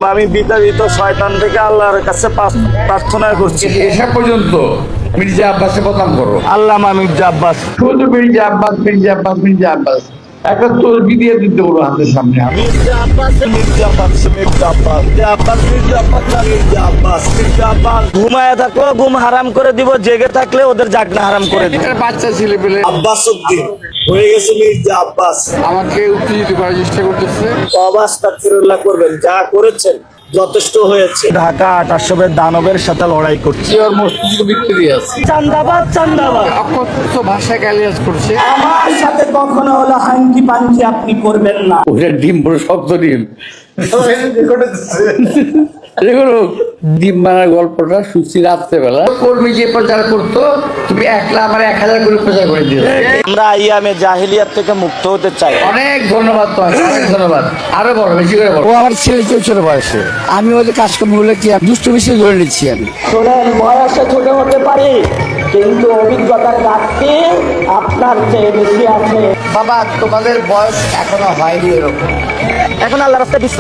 আমি বিতাড়িত শয়তান থেকে আল্লাহর কাছে প্রার্থনা করছি। এসা পর্যন্ত মির্জা আব্বাসে বদনাম করো। আল্লামা মির্জা আব্বাস, শুধু মির্জা আব্বাস মির্জা আব্বাস মির্জা আব্বাস একটা তসবি দিয়ে দিতে বলো হাতের সামনে। মির্জা আব্বাস, মির্জা আব্বাস, মির্জা আব্বাস, মির্জা আব্বাস, মির্জা আব্বাস, মির্জা আব্বাস, মির্জা আব্বাস। ঘুমায় থাকলেও ঘুম হারাম করে দিব, জেগে থাকলে ওদের জাগনা হারাম করে দিব। একটা বাচ্চা ছেলে পেলে আব্বাস উদ্দিন হয়ে গেছে মির্জা আব্বাস। আমাকে উত্তেজিত করার চেষ্টা করতেছে। আস্তাগফিরুল্লাহ করবেন, যা করেছেন যথেষ্ট হয়েছে। ঢাকা 2800 দানবের সাথে লড়াই করছে। ওর মস্তিষ্ক বিক্রি আছে। চান্দাবাদ, চান্দাবাদ। অকথ্য ভাষায় গালিয়াজ করছে। আমার সাথে কখনো হলো হাঙ্কি পাঙ্কি আপনি করবেন না। ওইটা ডিম বড় শক্ত ডিম। দেখো ডিম বানার গল্পটা শুনছি রাত্রেবেলা। কর্মী যে প্রচার করতো তুমি একলা আমার 1000 করে প্রচার করে দিও। আমরা আইয়ামে জাহিলিয়াত থেকে মুক্ত হতে চাই। অনেক ধন্যবাদ তোমাকে, অনেক ধন্যবাদ। আরো বলো, বেশি করে বলো। ও আমার ছেলে কেউ ছোট বয়সে, আমি ওদের কাজকর্মগুলো কি দুষ্ট বেশি ধরে নিচ্ছি আমি। শোনেন, বয়সে ছোট হতে পারি কিন্তু অভিজ্ঞতার ঘাটতি আপনার চেয়ে বেশি আছে। বাবা তোমাদের বয়স এখনো হয়নি এরকম। এখন আল্লাহ রাস্তায় বিশ্রাম